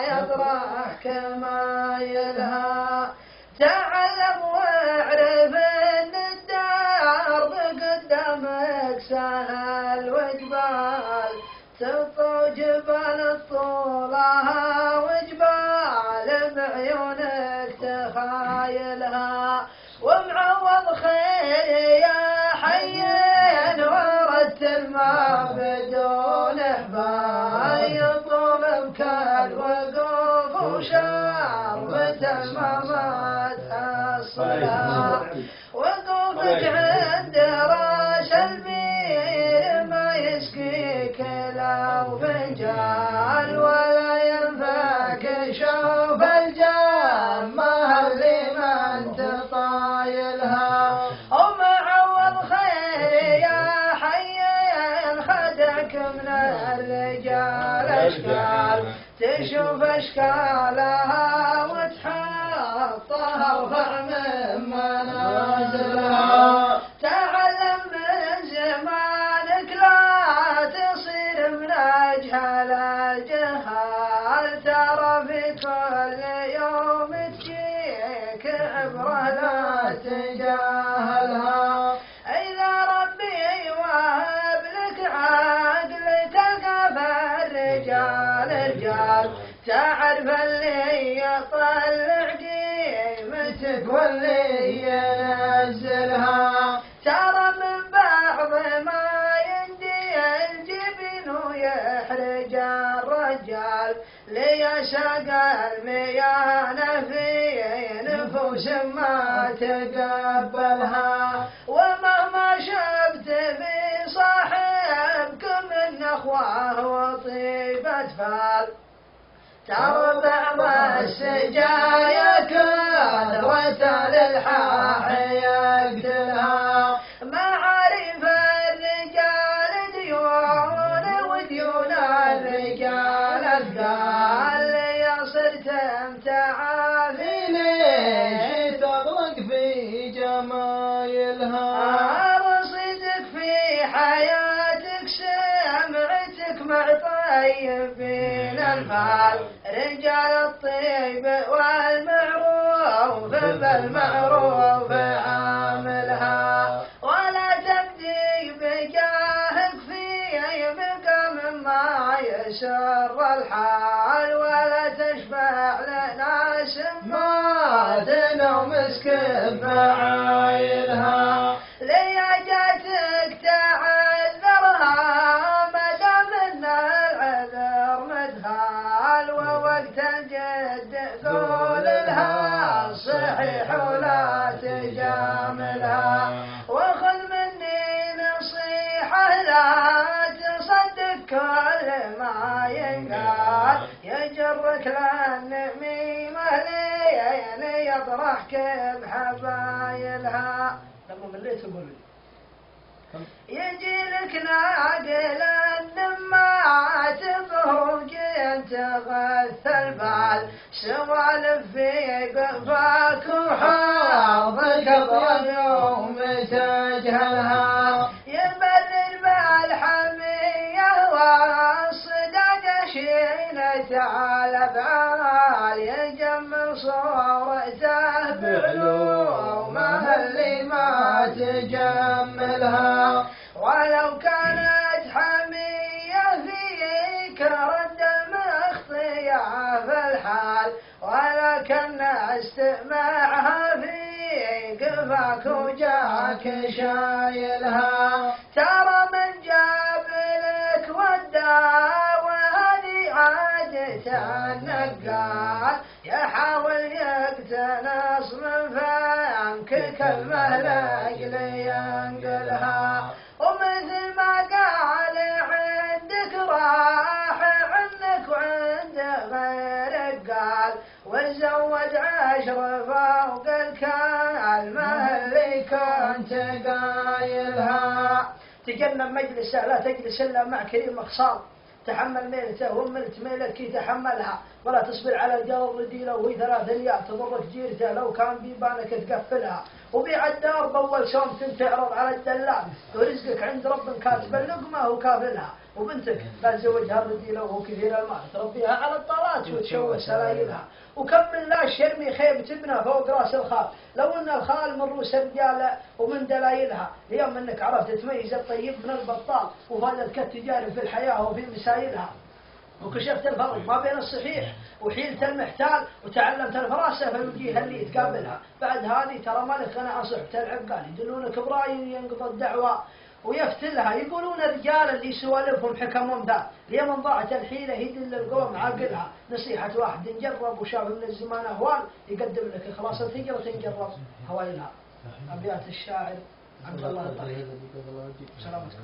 يطرح كمايلها. تعلم واعرف ان الدار بقدامك سهل وجبال تطو جبال طولها وجبال بعيونك تخايلها. ومعوض خير يا حين ورتل ما بدون حبال يطول بك الوقوف وشربة الممات الصلاة. وقوفك عند راس البير ما يسقيك لو فنجال ولا ينفعك شوف الجامة اللي ما انت طايلها. ومعوض خير يا حي خدعك من الرجال اشكال تشوف اشكالها وتحطها ارفع من منازلها. تعلم من زمانك لا تصير من اجهل الجهال ترى في كل يوم تجيك عبره لا تجاهلها. اذا ربي وهب لك عقل تلقى بالرجال رجال تعرف اللي يطلع قيمتك واللي ينزلها. ترى من بعض ما يندي الجبن ويحرج الرجال ليشاق الميان في نفوس ما تقبلها. ومهما شفت في صاحبكم من اخواه وطيبة فال ترى بعض السجايا كثرة للحاح يقتلها. معارف الرجال ديون وديون الرجال اثقال يا صرت متعافي ليش تغرق في جمايلها. رصيدك في حياتك سمعتك مع طيبين الفال رجال الطيب والمعروف بالمعروف عاملها. ولا تبدي بجاهك في مقام ما يسر الحال ولا تشفع لناس ماتن ومسكن بعايلها. لياجاتك تعذرها مدام ان العذر مدخال ووقت الجد قول لها صحيح ولا تجاملها. وخذ مني نصيحة لا تصدق كل ما ينقال يجرك للنميمة لين يطرحك بحبايلها. لما مليت اقول لي يجي لك ناقل النمات بروج تغث البال سوالف في قفاك وحاضك يوم تجهلها. يبرر بالحمية والصدق شينة على بال يجمل صورته بعلومه اللي ما تجملها. ولو كانت حمية فيك رد مخطية في الحال ولكن استمعها في قفاك وجاك شايلها. ترى من جاب لك وداه وهذه عادة النقال يحاول يقتنص من فمك كلمة لأجل ينقلها. ومثل ما قال عندك راح عنك وعند غيرك قال وزود 10 فوق الكلمة اللي كنت قايلها. تجنب مجلسه لا تجلس الا مع كريم مخصار تحمل ميلته وملت ميلتك تحملها ولا تصبر على الجار رديله وهي 3 ريال تضرك جيرته لو كان بيبانك تقفلها. وبيع الدار بأول شوم تعرض على الدلال ورزقك عند رب كاتب اللقمة وكافلها. وبنتك لا تزوجها الرجيلة وهو كثير المال، تربيها على الطالات وتشوه سلايلها. وكم من لاش يرمي خيبة ابنه فوق راس الخال، لو ان الخال من رؤوس الرجال ومن دلايلها. اليوم انك عرفت تميز الطيب من البطال، وفادتك التجارب في الحياة وفي مسايلها، وكشفت الفرق ما بين الصحيح وحيلة المحتال، وتعلمت الفراسة في الوجيه اللي تقابلها. بعد هذه ترى مالك أنا عن صحبة العقال، يدلونك براي ينقض الدعوة ويفتلها. يقولون الرجال اللي سوالفهم حكم ممتاز، اليوم ضاعت الحيلة يدل القوم عاقلها. نصيحة واحد جرب وشاف من الزمان أهوال، يقدم لك إخلاص الهجرة تنجرب هويلها. أبيات الشاعر عبد الله الطريق. سلامتكم.